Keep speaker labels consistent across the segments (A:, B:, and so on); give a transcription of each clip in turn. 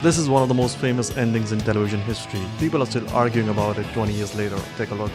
A: This is one of the most famous endings in television history. People are still arguing about it 20 years later. Take a look.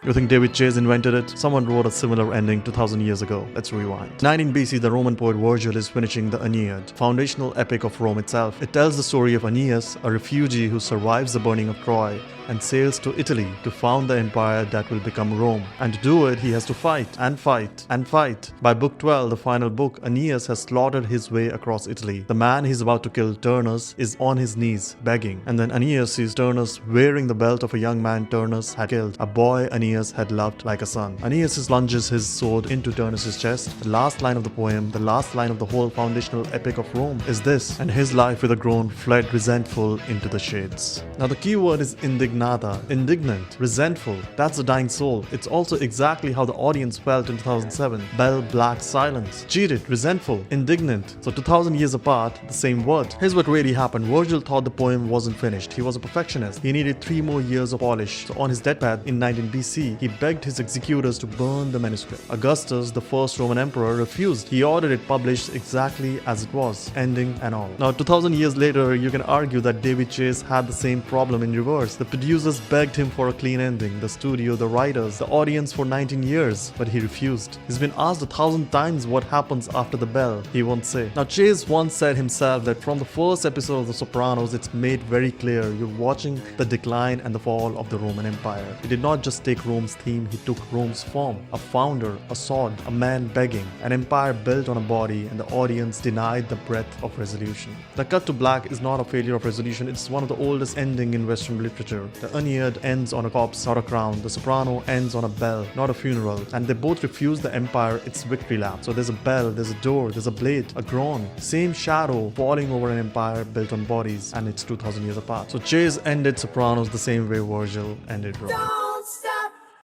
A: You think David Chase invented it? Someone wrote a similar ending 2000 years ago. Let's rewind. 19 BC, the Roman poet Virgil is finishing the Aeneid, foundational epic of Rome itself. It tells the story of Aeneas, a refugee who survives the burning of Troy and sails to Italy to found the empire that will become Rome. And to do it, he has to fight and fight and fight. By book 12, the final book, Aeneas has slaughtered his way across Italy. The man he's about to kill, Turnus, is on his knees, begging. And then Aeneas sees Turnus wearing the belt of a young man Turnus had killed, a boy Aeneas had loved like a son. Aeneas lunges his sword into Turnus' chest. The last line of the poem, the last line of the whole foundational epic of Rome is this: and his life with a groan fled resentful into the shades. Now the key word is indignata, indignant, resentful. That's the dying soul. It's also exactly how the audience felt in 2007. Bell, black, silence. Cheated, resentful, indignant. So 2000 years apart, the same word. Here's what really happened. Virgil thought the poem wasn't finished. He was a perfectionist. He needed 3 more years of polish. So on his deathbed in 19 BC, he begged his executors to burn the manuscript. Augustus, the first Roman emperor, refused. He ordered it published exactly as it was, ending and all. Now 2000 years later, you can argue that David Chase had the same problem in reverse. The producers begged him for a clean ending, the studio, the writers, the audience for 19 years, but he refused. He's been asked 1,000 times what happens after the bell. He won't say. Now Chase once said himself that from the first episode of The Sopranos, it's made very clear you're watching the decline and the fall of the Roman Empire. He did not just take Rome's theme, he took Rome's form. A founder, a sword, a man begging, an empire built on a body, and the audience denied the breath of resolution. The cut to black is not a failure of resolution, it's one of the oldest endings in Western literature. The Aeneid ends on a corpse, not a crown. The Soprano ends on a bell, not a funeral. And they both refuse the empire its victory lap. So there's a bell, there's a door, there's a blade, a groan. Same shadow falling over an empire built on bodies, and it's 2000 years apart. So Chase ended Sopranos the same way Virgil ended Rome.